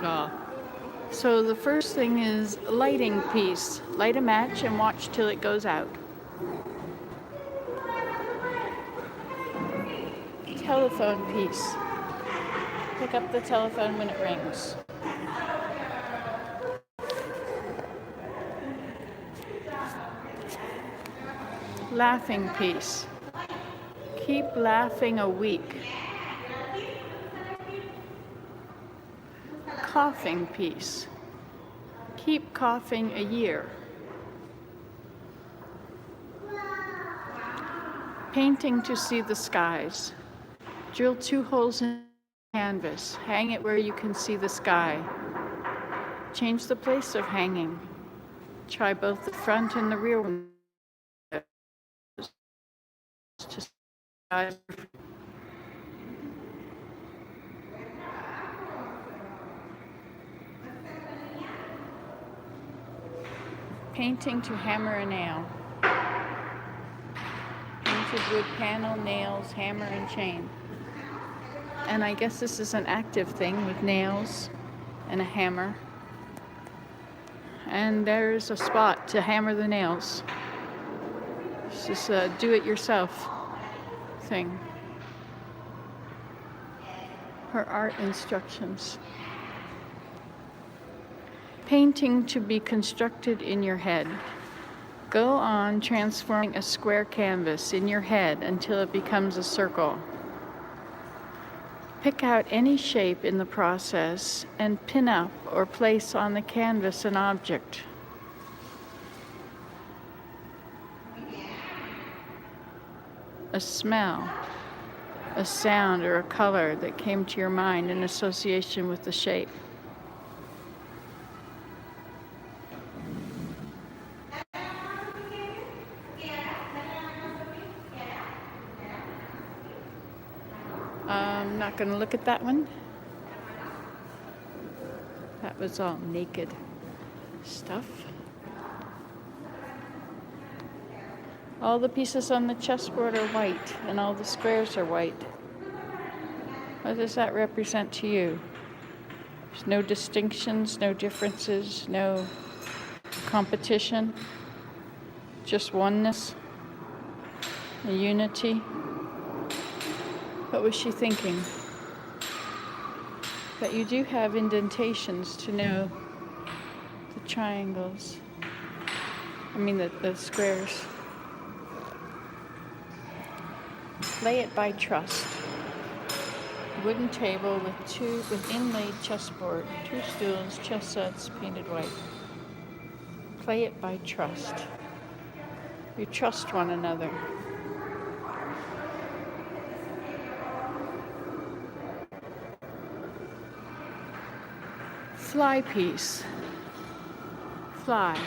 all. So the first thing is lighting piece. Light a match and watch till it goes out. Telephone piece. Pick up the telephone when it rings. Laughing piece. Keep laughing a week. Coughing piece. Keep coughing a year. Painting to see the skies. Drill 2 holes in the canvas. Hang it where you can see the sky. Change the place of hanging. Try both the front and the rear windows. Painting to hammer a nail. Painted wood panel, nails, hammer, and chain. And I guess this is an active thing with nails and a hammer. And there's a spot to hammer the nails. This is a do-it-yourself thing. Her art instructions. Painting to be constructed in your head. Go on transforming a square canvas in your head until it becomes a circle. Pick out any shape in the process and pin up or place on the canvas an object. A smell, a sound, or a color that came to your mind in association with the shape. I'm not going to look at that one. That was all naked stuff. All the pieces on the chessboard are white, and all the squares are white. What does that represent to you? There's no distinctions, no differences, no competition, just oneness, a unity. What was she thinking? But you do have indentations to know the triangles. The squares. Lay it by trust. Wooden table with inlaid chessboard, 2 stools, chess sets, painted white. Play it by trust. You trust one another. Fly piece. Fly.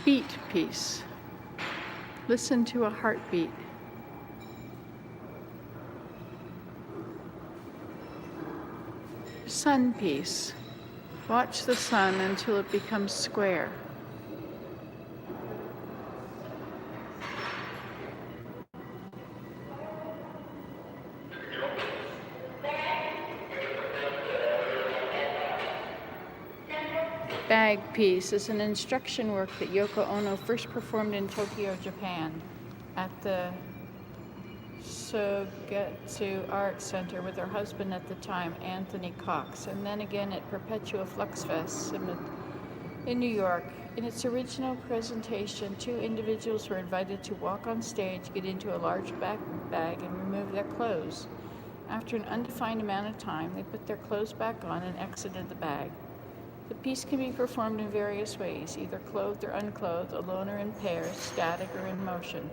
Beat piece. Listen to a heartbeat. Sun piece. Watch the sun until it becomes square. Bag piece is an instruction work that Yoko Ono first performed in Tokyo, Japan, at the Sogetsu Art Center with her husband at the time, Anthony Cox, and then again at Perpetua Flux Fest in New York. In its original presentation, 2 individuals were invited to walk on stage, get into a large bag, and remove their clothes. After an undefined amount of time, they put their clothes back on and exited the bag. The piece can be performed in various ways, either clothed or unclothed, alone or in pairs, static or in motion.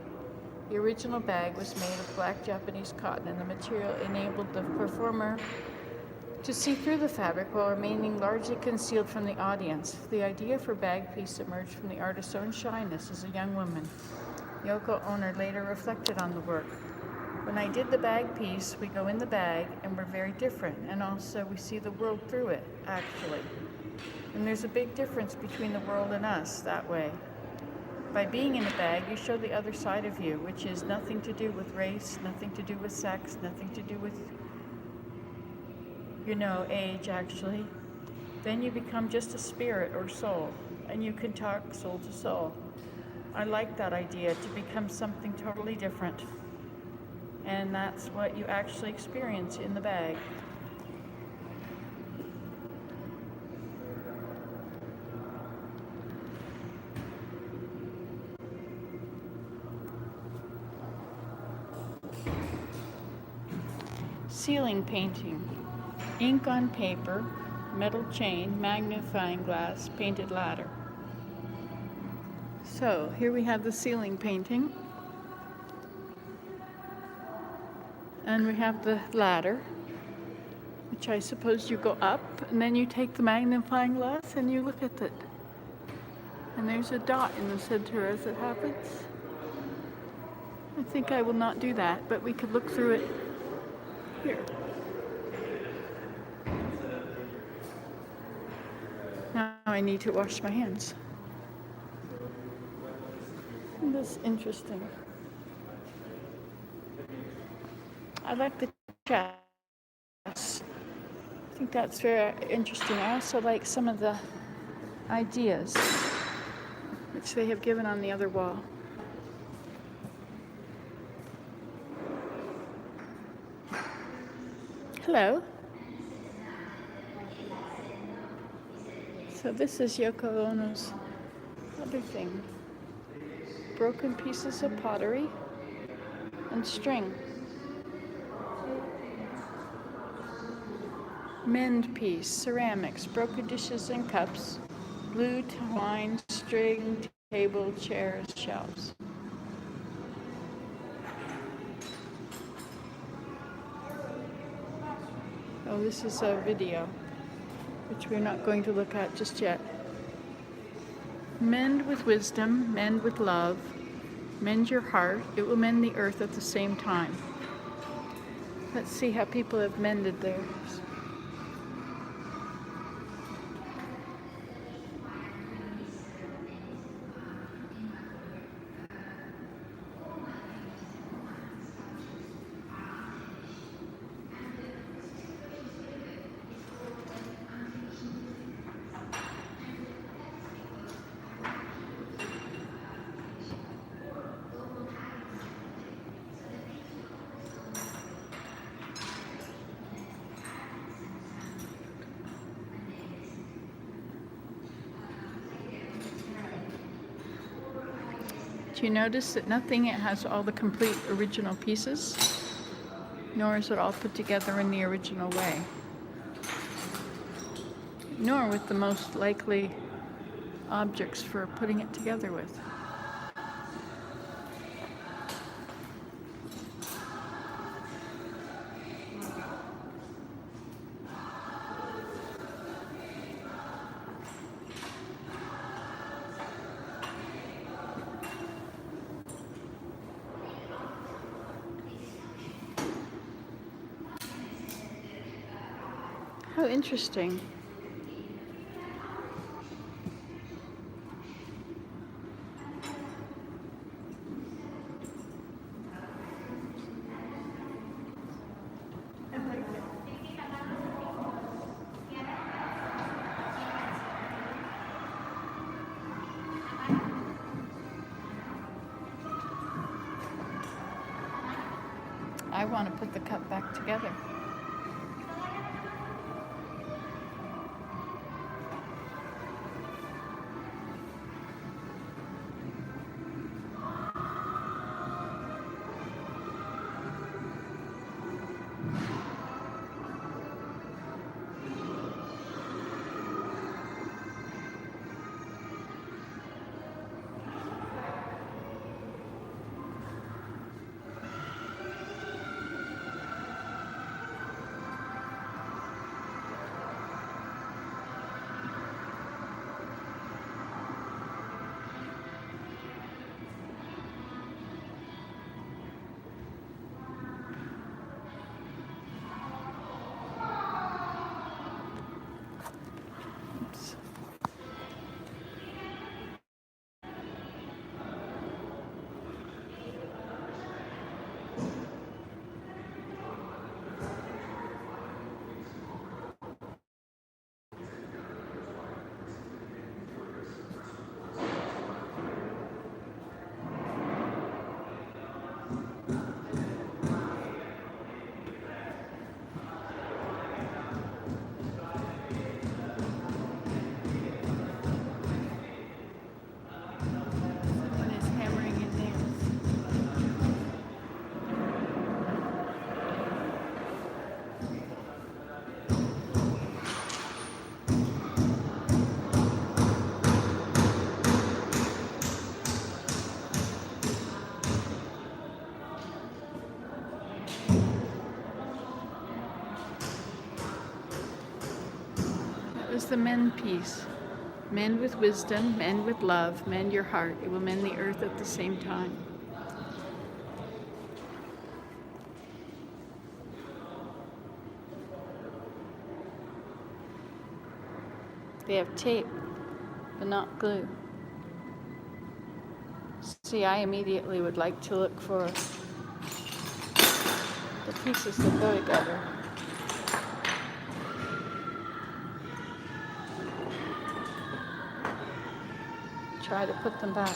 The original bag was made of black Japanese cotton, and the material enabled the performer to see through the fabric while remaining largely concealed from the audience. The idea for bag piece emerged from the artist's own shyness as a young woman. Yoko Ono later reflected on the work. When I did the bag piece, we go in the bag and we're very different, and also we see the world through it, actually. And there's a big difference between the world and us that way. By being in a bag, you show the other side of you, which is nothing to do with race, nothing to do with sex, nothing to do with, age actually. Then you become just a spirit or soul, and you can talk soul to soul. I like that idea, to become something totally different. And that's what you actually experience in the bag. Ceiling painting. Ink on paper, metal chain, magnifying glass, painted ladder. So here we have the ceiling painting. And we have the ladder, which I suppose you go up, and then you take the magnifying glass and you look at it. And there's a dot in the center as it happens. I think I will not do that, but we could look through it here. Now I need to wash my hands. Isn't this interesting? I like the chess. I think that's very interesting. I also like some of the ideas which they have given on the other wall. Hello. So this is Yoko Ono's other thing. Broken pieces of pottery and string. Mend piece, ceramics, broken dishes and cups, blue twine, string, table, chairs, shelves. Oh, this is a video, which we're not going to look at just yet. Mend with wisdom, mend with love, mend your heart. It will mend the earth at the same time. Let's see how people have mended theirs. Do you notice that nothing has all the complete original pieces, nor is it all put together in the original way, nor with the most likely objects for putting it together with. How interesting. I want to put the cup back together. is the mend piece. Mend with wisdom, mend with love, mend your heart. It will mend the earth at the same time. They have tape, but not glue. See, I immediately would like to look for the pieces that go together. Try to put them back.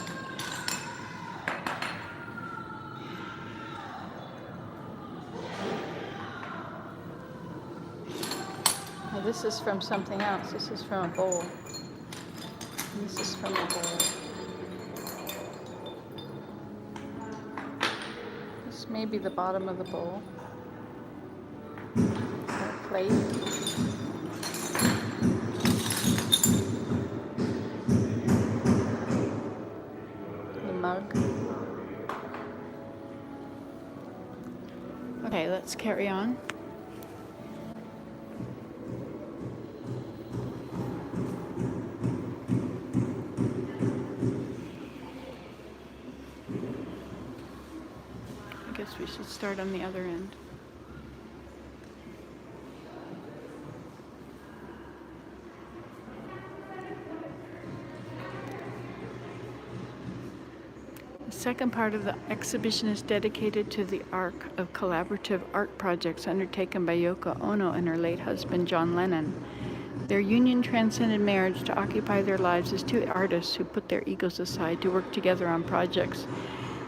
Now this is from something else. This is from a bowl. And this is from a bowl. This may be the bottom of the bowl. A plate. The mug. Okay, let's carry on. I guess we should start on the other end. The second part of the exhibition is dedicated to the arc of collaborative art projects undertaken by Yoko Ono and her late husband, John Lennon. Their union transcended marriage to occupy their lives as two artists who put their egos aside to work together on projects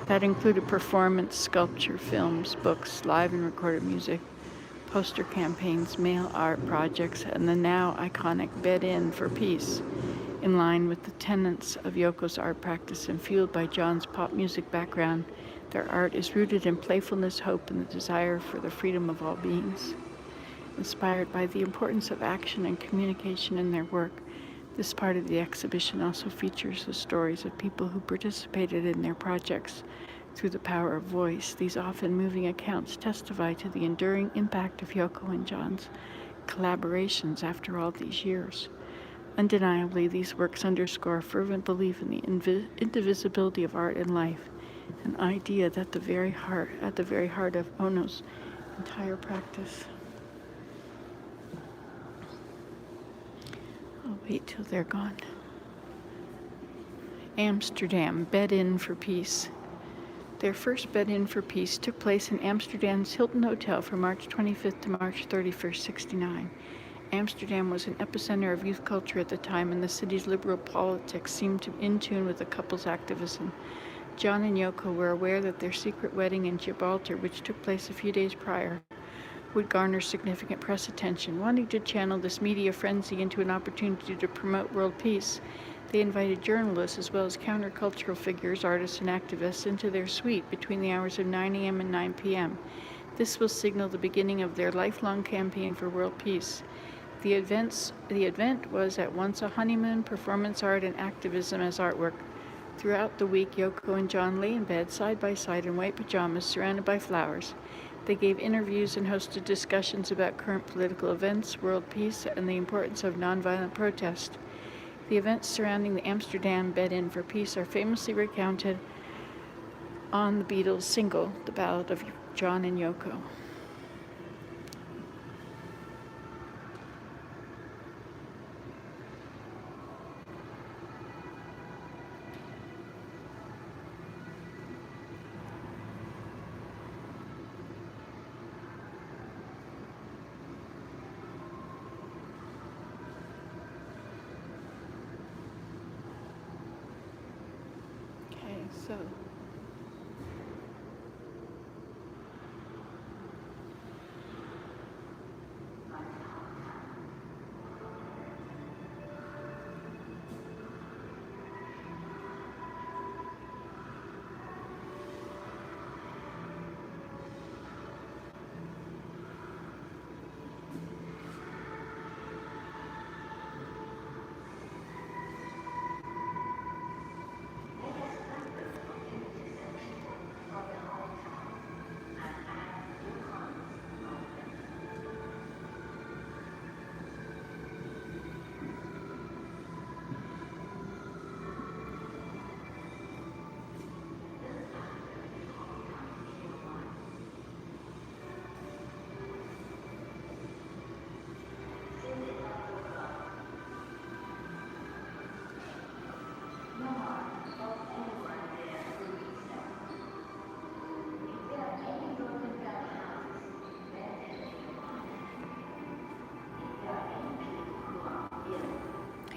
that included performance, sculpture, films, books, live and recorded music, poster campaigns, mail art projects, and the now iconic Bed In for Peace, in line with the tenets of Yoko's art practice and fueled by John's pop music background. Their art is rooted in playfulness, hope, and the desire for the freedom of all beings. Inspired by the importance of action and communication in their work, this part of the exhibition also features the stories of people who participated in their projects through the power of voice. These often moving accounts testify to the enduring impact of Yoko and John's collaborations after all these years. Undeniably, these works underscore a fervent belief in the indivisibility of art and life, an idea that at the very heart of Ono's entire practice. I'll wait till they're gone. Amsterdam, Bed In for Peace. Their first Bed In for Peace took place in Amsterdam's Hilton Hotel from March 25th to March 31st, 1969. Amsterdam was an epicenter of youth culture at the time, and the city's liberal politics seemed to be in tune with the couple's activism. John and Yoko were aware that their secret wedding in Gibraltar, which took place a few days prior, would garner significant press attention. Wanting to channel this media frenzy into an opportunity to promote world peace, they invited journalists as well as countercultural figures, artists, and activists into their suite between the hours of 9 a.m. and 9 p.m. This will signal the beginning of their lifelong campaign for world peace. The event was at once a honeymoon, performance art, and activism as artwork. Throughout the week, Yoko and John lay in bed side by side in white pajamas surrounded by flowers. They gave interviews and hosted discussions about current political events, world peace, and the importance of nonviolent protest. The events surrounding the Amsterdam Bed In for Peace are famously recounted on the Beatles' single, The Ballad of John and Yoko. So,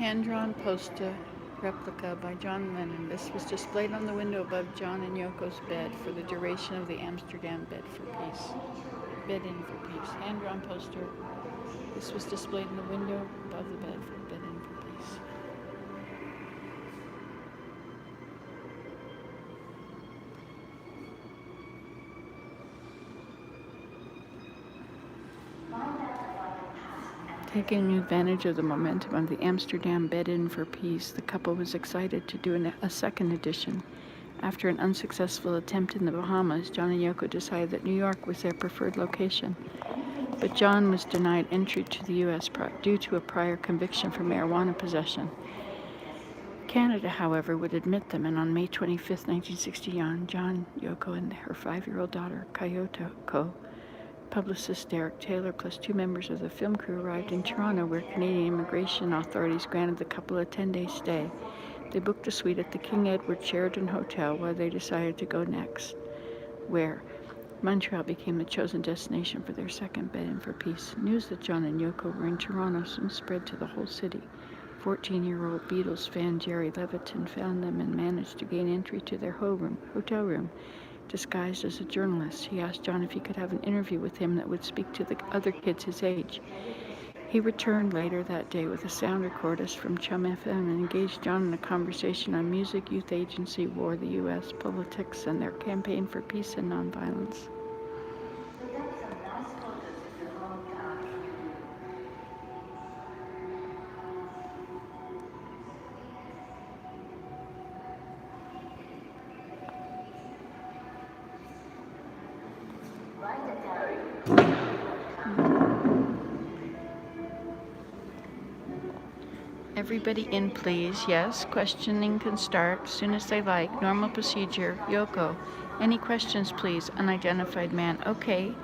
Hand-drawn poster replica by John Lennon. This was displayed on the window above John and Yoko's bed for the duration of the Amsterdam Bed in for Peace. Hand-drawn poster. This was displayed in the window above the bed for Bed in for Peace. Taking advantage of the momentum of the Amsterdam Bed in for Peace, the couple was excited to do a second edition. After an unsuccessful attempt in the Bahamas, John and Yoko decided that New York was their preferred location. But John was denied entry to the U.S. due to a prior conviction for marijuana possession. Canada, however, would admit them, and on May 25, 1961, John, Yoko, and her 5-year-old daughter, Kyoko, publicist Derek Taylor, plus 2 members of the film crew arrived in Toronto, where Canadian immigration authorities granted the couple a 10-day stay. They booked a suite at the King Edward Sheraton Hotel, where they decided to go next, where Montreal became the chosen destination for their second Bed in for Peace. News that John and Yoko were in Toronto soon spread to the whole city. 14-year-old Beatles fan Jerry Leviton found them and managed to gain entry to their hotel room. Disguised as a journalist, he asked John if he could have an interview with him that would speak to the other kids his age. He returned later that day with a sound recordist from Chum FM and engaged John in a conversation on music, youth agency, war, the U.S., politics, and their campaign for peace and nonviolence. Everybody in, please. Yes, questioning can start soon as they like. Normal procedure. Yoko. Any questions, please? Unidentified man. Okay.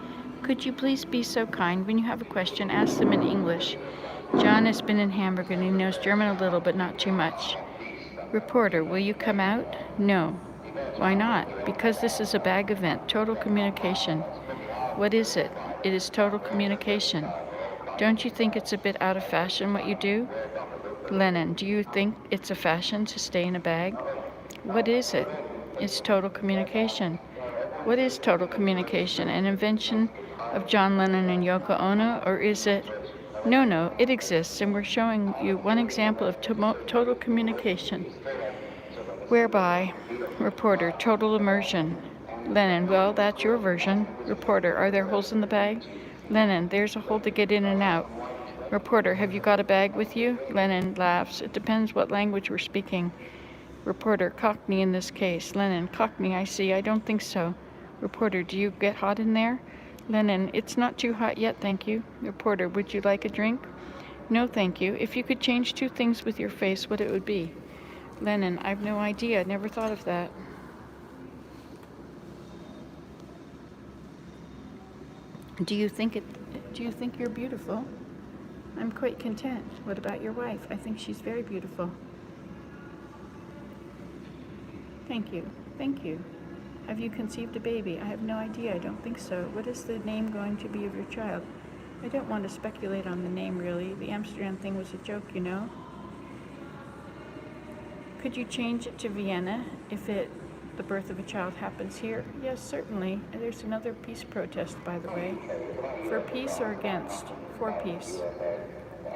Could you please be so kind? When you have a question, ask them in English. John has been in Hamburg and he knows German a little, but not too much. Reporter. Will you come out? No. Why not? Because this is a bag event. Total communication. What is it? It is total communication. Don't you think it's a bit out of fashion what you do? Lennon, do you think it's a fashion to stay in a bag? What is it? It's total communication. What is total communication? An invention of John Lennon and Yoko Ono? Or is it? No, it exists, and we're showing you one example of total communication. Whereby? Reporter, total immersion. Lennon, well, that's your version. Reporter, are there holes in the bag? Lennon, there's a hole to get in and out. Reporter, have you got a bag with you? Lennon laughs. It depends what language we're speaking. Reporter, Cockney in this case. Lennon, Cockney, I see. I don't think so. Reporter, do you get hot in there? Lennon, it's not too hot yet, thank you. Reporter, would you like a drink? No, thank you. If you could change 2 things with your face, what it would be? Lennon, I've no idea. Never thought of that. Do you think you're beautiful? I'm quite content. What about your wife? I think she's very beautiful. Thank you. Have you conceived a baby? I have no idea. I don't think so. What is the name going to be of your child? I don't want to speculate on the name, really. The Amsterdam thing was a joke, you know. Could you change it to Vienna if the birth of a child happens here? Yes, certainly. There's another peace protest, by the way. For peace or against? For peace.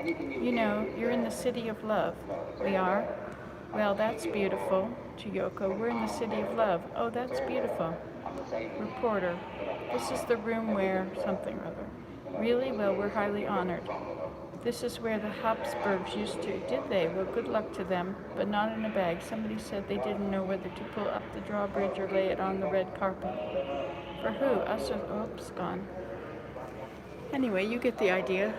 You know, you're in the city of love. We are? Well, that's beautiful. To Yoko, we're in the city of love. Oh, that's beautiful. Reporter, this is the room where something or other. Really? Well, we're highly honored. This is where the Habsburgs used to. Did they? Well, good luck to them, but not in a bag. Somebody said they didn't know whether to pull up the drawbridge or lay it on the red carpet. For who? Us or... Oops, gone. Anyway, you get the idea.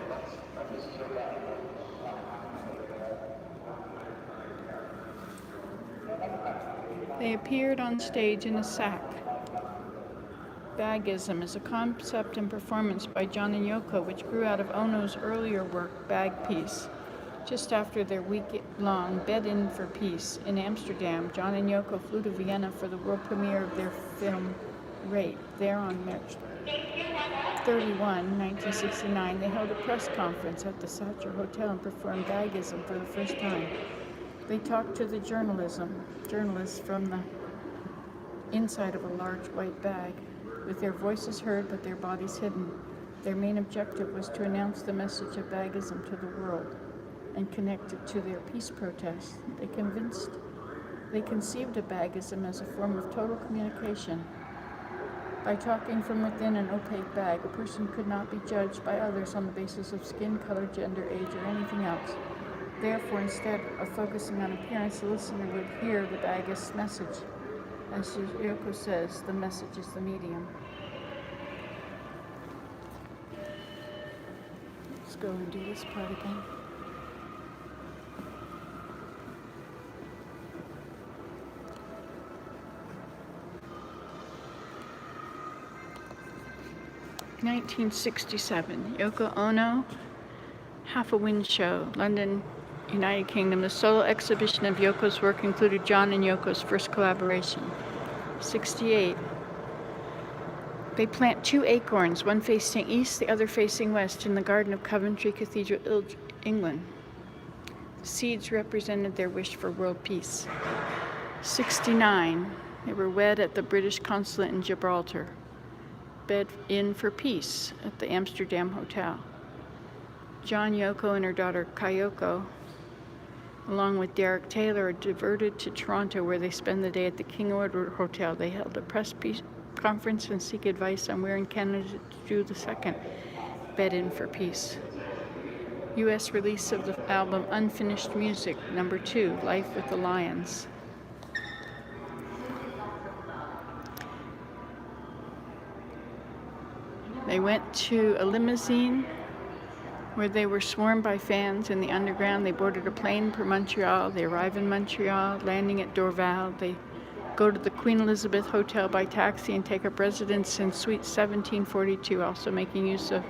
They appeared on stage in a sack. Bagism is a concept and performance by John and Yoko, which grew out of Ono's earlier work, Bag Peace. Just after their week-long Bed in for Peace in Amsterdam, John and Yoko flew to Vienna for the world premiere of their film rape. There on March 31, 1969, they held a press conference at the Satcher Hotel and performed Bagism for the first time. They talked to the journalists from the inside of a large white bag, with their voices heard but their bodies hidden. Their main objective was to announce the message of Bagism to the world and connect it to their peace protests. They conceived of Bagism as a form of total communication. By talking from within an opaque bag, a person could not be judged by others on the basis of skin color, gender, age, or anything else. Therefore, instead of focusing on appearance, the listener would hear the bagist's message. As Yoko says, the message is the medium. Let's go and do this part again. (1967) Yoko Ono, Half a Wind Show, London, United Kingdom. The solo exhibition of Yoko's work included John and Yoko's first collaboration. 68. They plant 2 acorns, one facing east, the other facing west, in the garden of Coventry Cathedral, England. The seeds represented their wish for world peace. 69. They were wed at the British consulate in Gibraltar. Bed in for peace at the Amsterdam Hotel. John, Yoko, and her daughter Kayoko, along with Derek Taylor, are diverted to Toronto, where they spend the day at the King Edward Hotel. They held a press conference and seek advice on where in Canada to do the second Bed in for Peace. U.S. release of the album Unfinished Music, number 2, Life with the Lions. They went to a limousine where they were swarmed by fans in the underground. They boarded a plane for Montreal. They arrive in Montreal, landing at Dorval. They go to the Queen Elizabeth Hotel by taxi and take up residence in Suite 1742, also making use of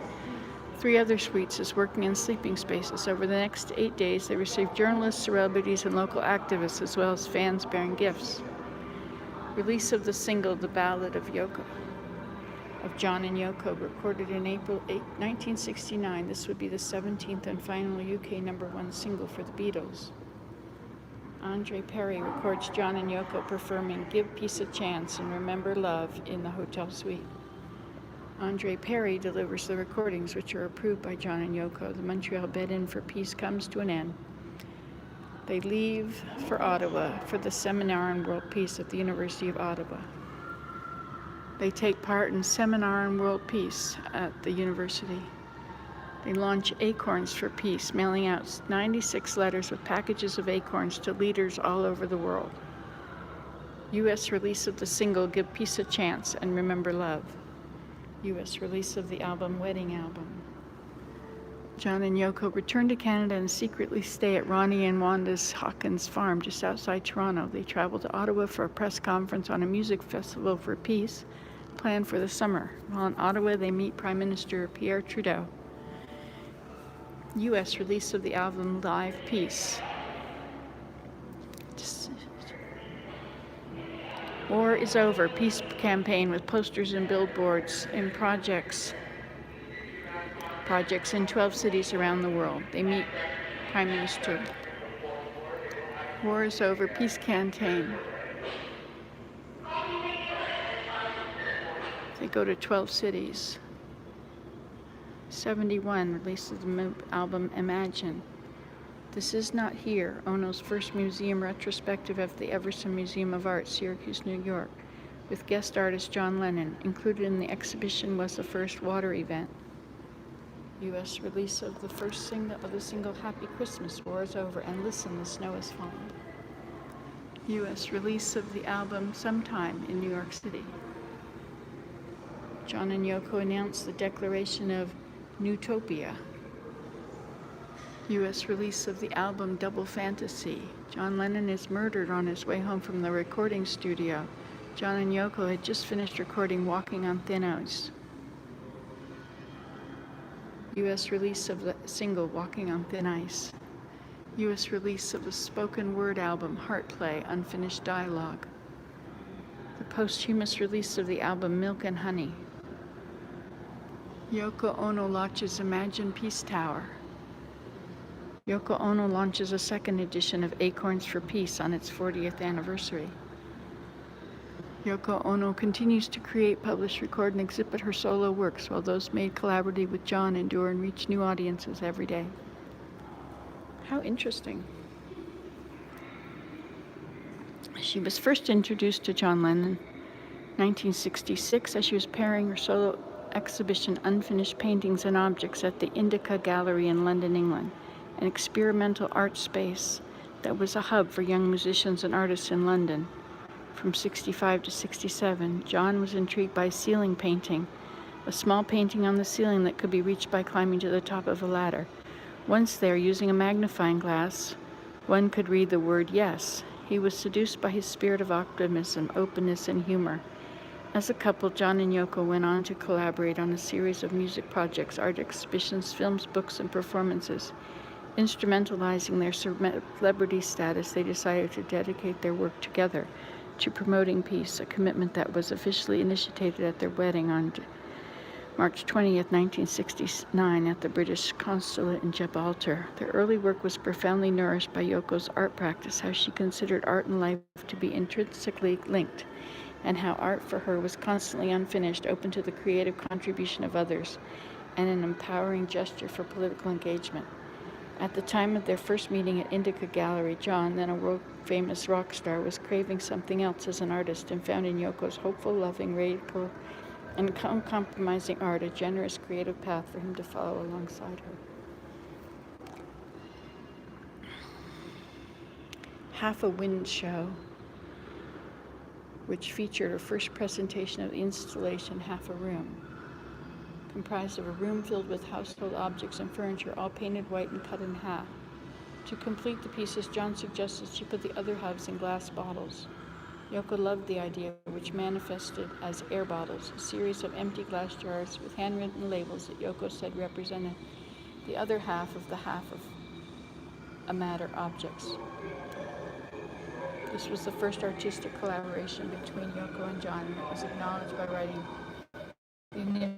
3 other suites as working and sleeping spaces. Over the next 8 days, they received journalists, celebrities, and local activists, as well as fans bearing gifts. Release of the single, The Ballad of Yoko, of John and Yoko, recorded in April 1969. This would be the 17th and final UK #1 single for the Beatles. Andre Perry records John and Yoko performing Give Peace a Chance and Remember Love in the hotel suite. Andre Perry delivers the recordings, which are approved by John and Yoko. The Montreal Bed in for Peace comes to an end. They leave for Ottawa for the Seminar on World Peace at the University of Ottawa. They take part in Seminar on World Peace at the university. They launch Acorns for Peace, mailing out 96 letters with packages of acorns to leaders all over the world. U.S. release of the single Give Peace a Chance and Remember Love. U.S. release of the album Wedding Album. John and Yoko return to Canada and secretly stay at Ronnie and Wanda's Hawkins farm just outside Toronto. They travel to Ottawa for a press conference on a music festival for peace planned for the summer. While in Ottawa, they meet Prime Minister Pierre Trudeau. U.S. release of the album Live Peace. War is Over, peace campaign with posters and billboards in projects in 12 cities around the world. They meet Prime Minister. War is Over, peace campaign. They go to 12 cities. 71, release of the album Imagine. This Is Not Here, Ono's first museum retrospective at the Everson Museum of Art, Syracuse, New York, with guest artist John Lennon. Included in the exhibition was the first water event. U.S. release of the first single Happy Christmas, War is Over, and Listen, the Snow is Falling. U.S. release of the album Sometime in New York City. John and Yoko announced the declaration of Newtopia. U.S. release of the album Double Fantasy. John Lennon is murdered on his way home from the recording studio. John and Yoko had just finished recording Walking on Thin Ice. U.S. release of the single Walking on Thin Ice. U.S. release of the spoken word album Heart Play, Unfinished Dialogue. The posthumous release of the album Milk and Honey. Yoko Ono launches Imagine Peace Tower. Yoko Ono launches a second edition of Acorns for Peace on its 40th anniversary. Yoko Ono continues to create, publish, record, and exhibit her solo works, while those made collaboratively with John endure and reach new audiences every day. How interesting. She was first introduced to John Lennon in 1966 as she was pairing her solo exhibition Unfinished Paintings and Objects at the Indica Gallery in London, England, an experimental art space that was a hub for young musicians and artists in London. From 65 to 67, John was intrigued by ceiling painting, a small painting on the ceiling that could be reached by climbing to the top of a ladder. Once there, using a magnifying glass, one could read the word yes. He was seduced by his spirit of optimism, openness, and humor. As a couple, John and Yoko went on to collaborate on a series of music projects, art exhibitions, films, books, and performances. Instrumentalizing their celebrity status, they decided to dedicate their work together to promoting peace, a commitment that was officially initiated at their wedding on March 20th, 1969 at the British Consulate in Gibraltar. Their early work was profoundly nourished by Yoko's art practice, how she considered art and life to be intrinsically linked, and how art for her was constantly unfinished, open to the creative contribution of others, and an empowering gesture for political engagement. At the time of their first meeting at Indica Gallery, John, then a world-famous rock star, was craving something else as an artist and found in Yoko's hopeful, loving, radical, and uncompromising art a generous, creative path for him to follow alongside her. Half a Wind Show, which featured her first presentation of the installation Half a Room, comprised of a room filled with household objects and furniture, all painted white and cut in half. To complete the pieces, John suggested she put the other halves in glass bottles. Yoko loved the idea, which manifested as air bottles, a series of empty glass jars with handwritten labels that Yoko said represented the other half of a matter objects. This was the first artistic collaboration between Yoko and John, and it was acknowledged by writing the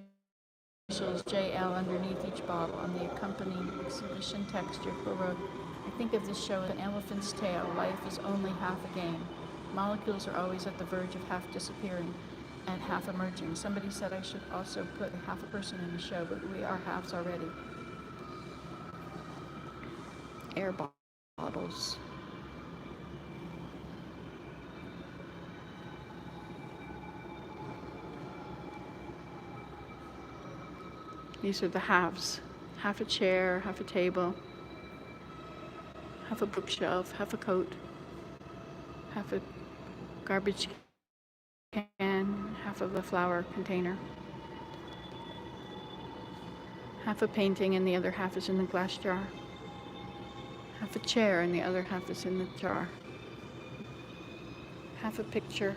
initials JL underneath each bottle. On the accompanying exhibition text, Yoko wrote, "I think of this show as an elephant's tail. Life is only half a game. Molecules are always at the verge of half disappearing and half emerging. Somebody said I should also put half a person in the show, but we are halves already." Air bottles. These are the halves. Half a chair, half a table, half a bookshelf, half a coat, half a garbage can, half of a flower container, half a painting and the other half is in the glass jar, half a chair and the other half is in the jar, half a picture,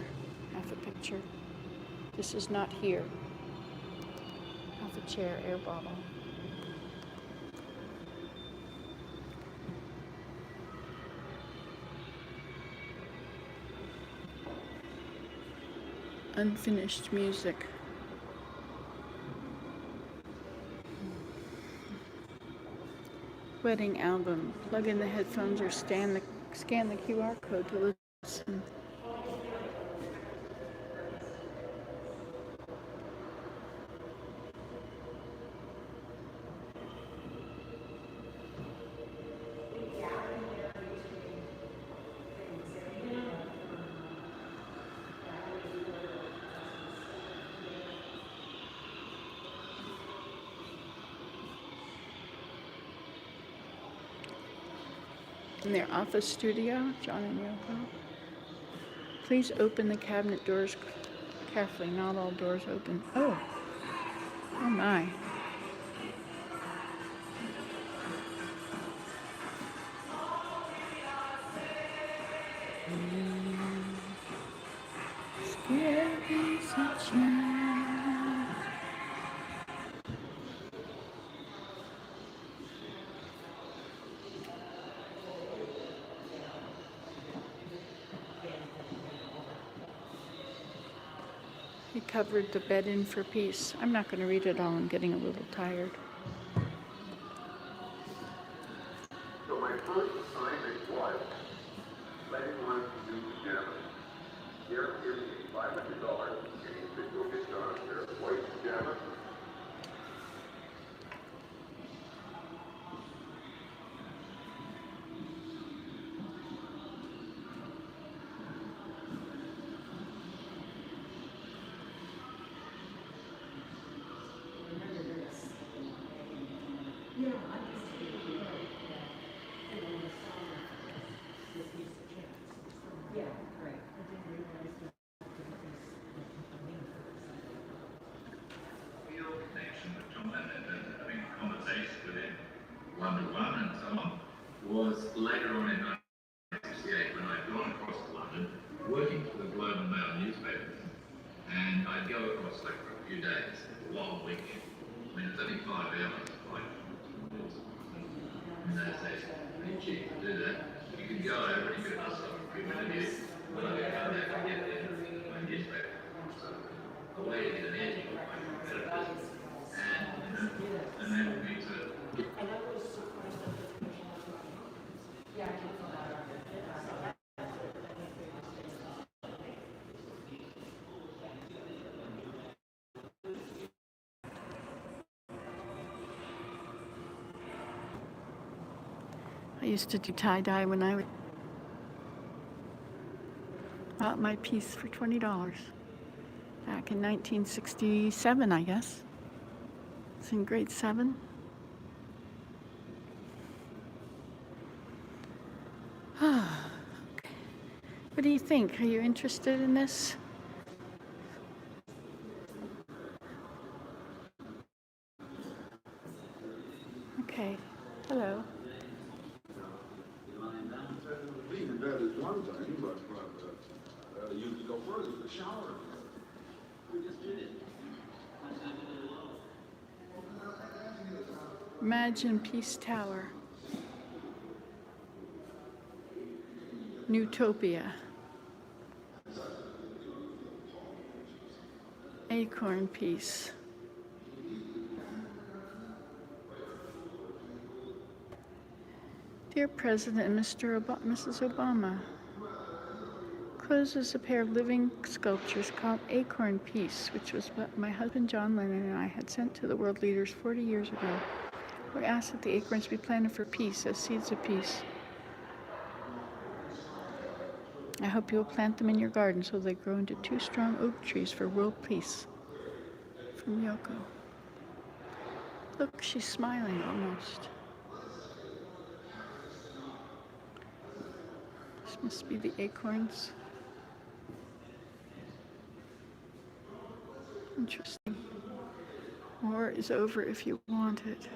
half a picture. This is not here. Half a chair, air bottle. Unfinished music. Wedding album. Plug in the headphones or scan the QR code to listen. In their office studio, John and Yoko. Please open the cabinet doors carefully. Not all doors open. Oh my. Scary sunshine. covered the bed in for peace. I'm not going to read it all. I'm getting a little tired. So my first assignment was letting one do pajamas. Here, give me $500 and he said, go get John a pair of white pajamas. Connection with John Lennon and having a conversation with him one-to-one and so on was later on in 1968 when I'd gone across to London working for the Globe and Mail newspaper, and I'd go across like for a few days, a long week. I mean, it's only 5 hours flight. In those days, pretty cheap to do that. You could go over and you could hustle a few interviews, but I could come back and get my newspaper. So a way to get an edge on my competitors and enabled me to. I used to do tie-dye when I bought my piece for $20 back in 1967, I guess. It's in grade 7. What do you think? Are you interested in this? Okay. Hello. Being in bed is one thing, but you can go further with the shower. We just did it. Imagine Peace Tower. Newtopia. Acorn Peace. Dear President and Mrs. Obama, closes a pair of living sculptures called Acorn Peace, which was what my husband John Lennon and I had sent to the world leaders 40 years ago. We asked that the acorns be planted for peace as seeds of peace. I hope you will plant them in your garden so they grow into 2 strong oak trees for world peace. From Yoko. Look, she's smiling almost. This must be the acorns. Interesting. War is over if you want it.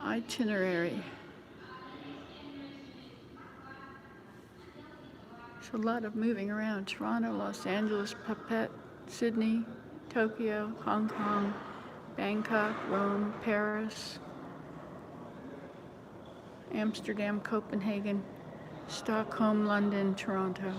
Itinerary. There's a lot of moving around. Toronto, Los Angeles, Phuket, Sydney, Tokyo, Hong Kong, Bangkok, Rome, Paris, Amsterdam, Copenhagen, Stockholm, London, Toronto.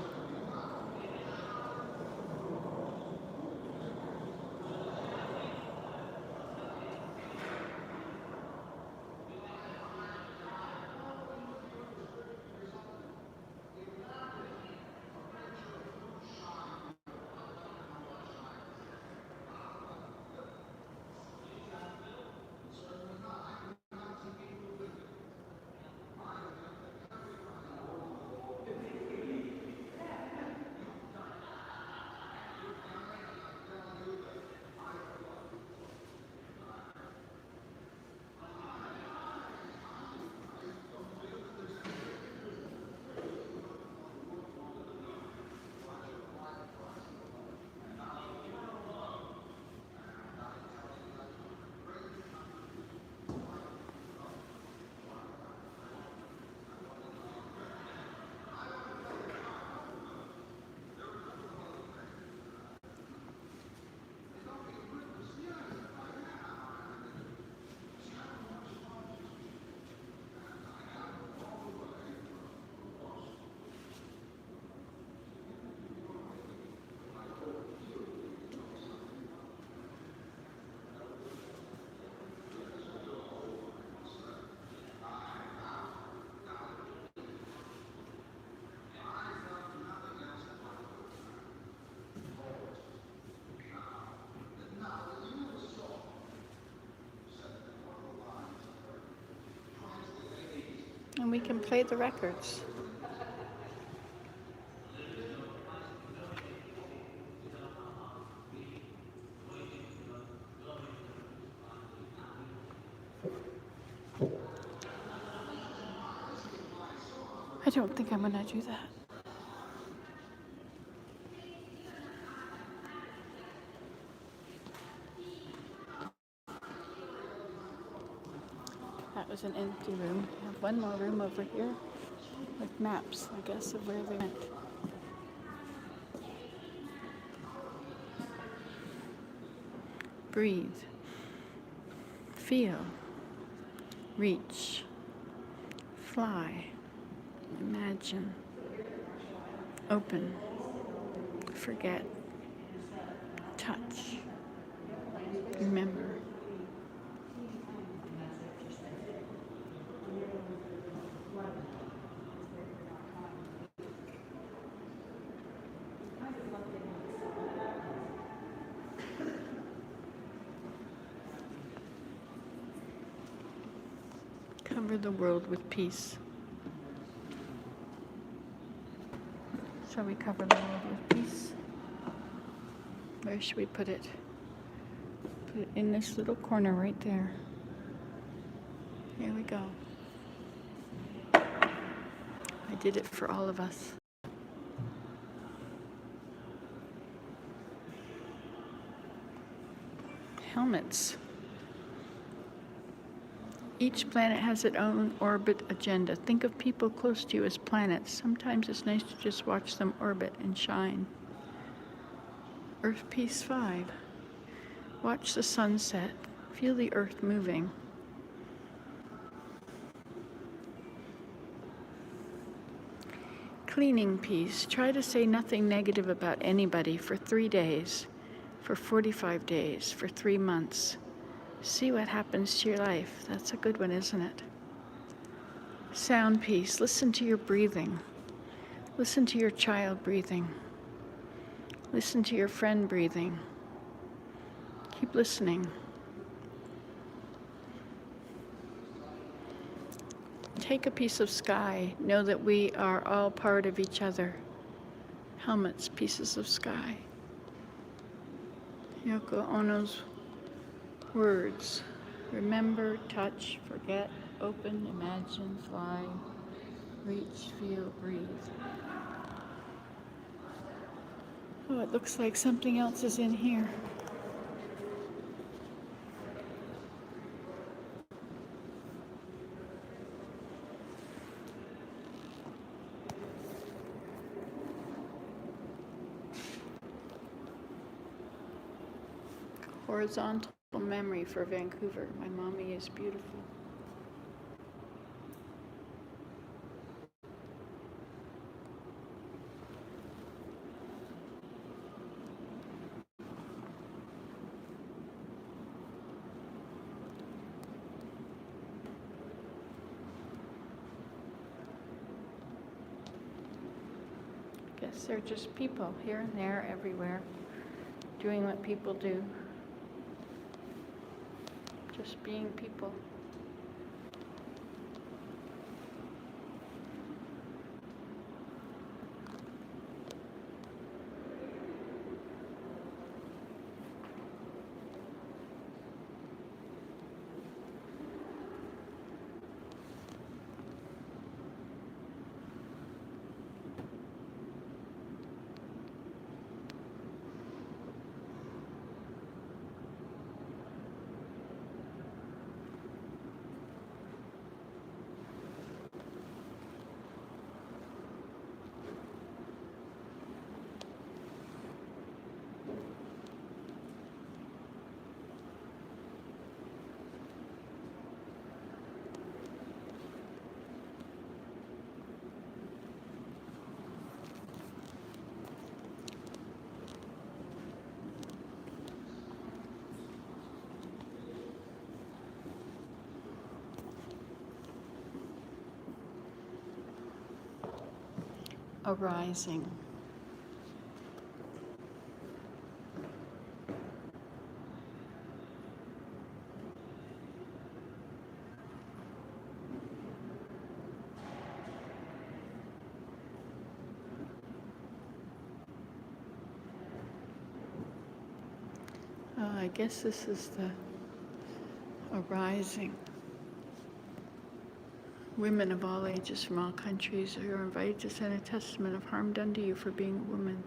we can play the records. I don't think I'm gonna do that. That was an empty room. I have one more room over here with maps, I guess, of where they went. Breathe. Feel. Reach. Fly. Imagine. Open. Forget. Touch. Remember. Cover the world with peace. Shall we cover the world with peace? Where should we put it? Put it in this little corner right there. Here we go. I did it for all of us. Helmets. Each planet has its own orbit agenda. Think of people close to you as planets. Sometimes it's nice to just watch them orbit and shine. Earth Peace 5. Watch the sunset. Feel the earth moving. Cleaning Peace. Try to say nothing negative about anybody for 3 days, for 45 days, for 3 months. See what happens to your life. That's a good one, isn't it? Sound Peace. Listen to your breathing. Listen to your child breathing. Listen to your friend breathing. Keep listening. Take a piece of sky. Know that we are all part of each other. Helmets, pieces of sky. Yoko Ono's words. Remember, touch, forget, open, imagine, fly, reach, feel, breathe. Oh, it looks like something else is in here. Horizontal memory for Vancouver. My mommy is beautiful. Guess they're just people here and there, everywhere, doing what people do. Just being people. Arising. I guess this is the arising. Women of all ages from all countries are invited to send a testament of harm done to you for being a woman.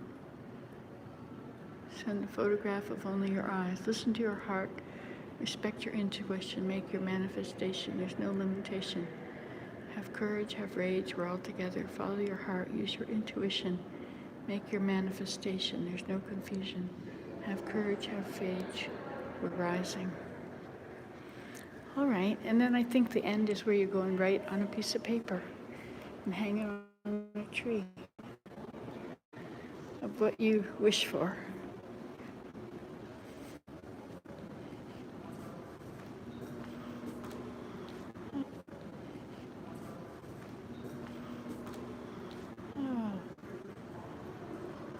Send a photograph of only your eyes. Listen to your heart. Respect your intuition. Make your manifestation. There's no limitation. Have courage, have rage. We're all together. Follow your heart. Use your intuition. Make your manifestation. There's no confusion. Have courage, have rage. We're rising. All right, and then I think the end is where you go and write on a piece of paper and hang it on a tree of what you wish for. Oh.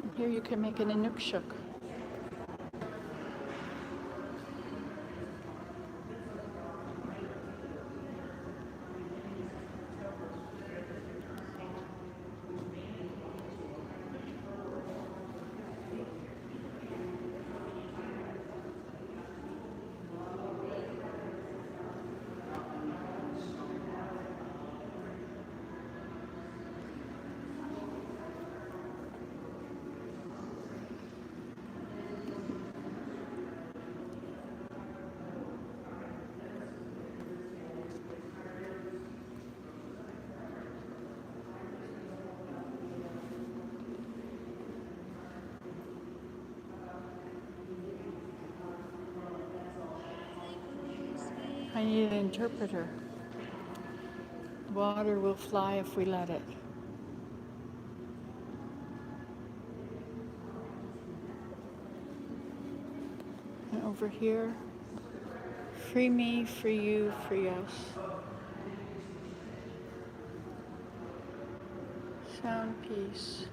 And here you can make an inukshuk. I need an interpreter. Water will fly if we let it. And over here, free me, free you, free us. Sound peace,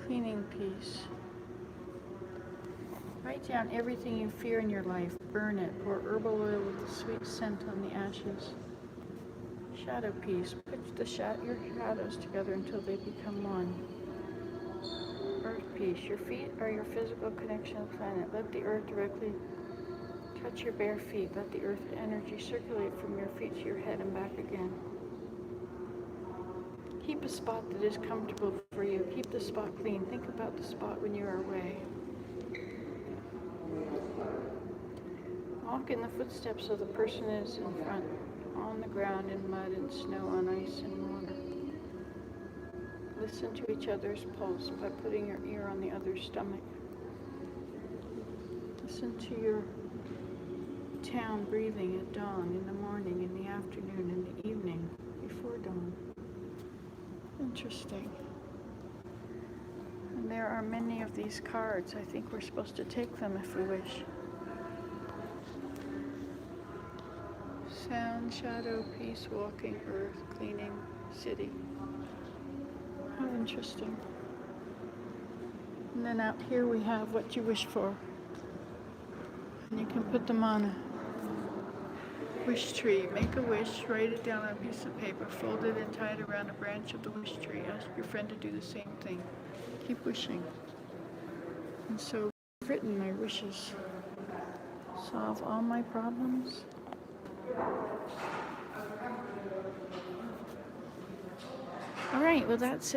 cleaning peace. Write down everything you fear in your life. Burn it. Pour herbal oil with a sweet scent on the ashes. Shadow peace. Put your shadows together until they become one. Earth peace. Your feet are your physical connection to the planet. Let the earth directly touch your bare feet. Let the earth energy circulate from your feet to your head and back again. Keep a spot that is comfortable for you. Keep the spot clean. Think about the spot when you are away. Walk in the footsteps of the person is in front, on the ground, in mud and snow, on ice and water. Listen to each other's pulse by putting your ear on the other's stomach. Listen to your town breathing at dawn, in the morning, in the afternoon, in the evening, before dawn. Interesting. And there are many of these cards. I think we're supposed to take them if we wish. Sound, shadow, peace, walking, earth, cleaning, city. How interesting. And then out here we have what you wish for. And you can put them on a wish tree. Make a wish, write it down on a piece of paper, fold it and tie it around a branch of the wish tree. Ask your friend to do the same thing. Keep wishing. And so I've written my wishes. Solve all my problems. All right, well, that's it.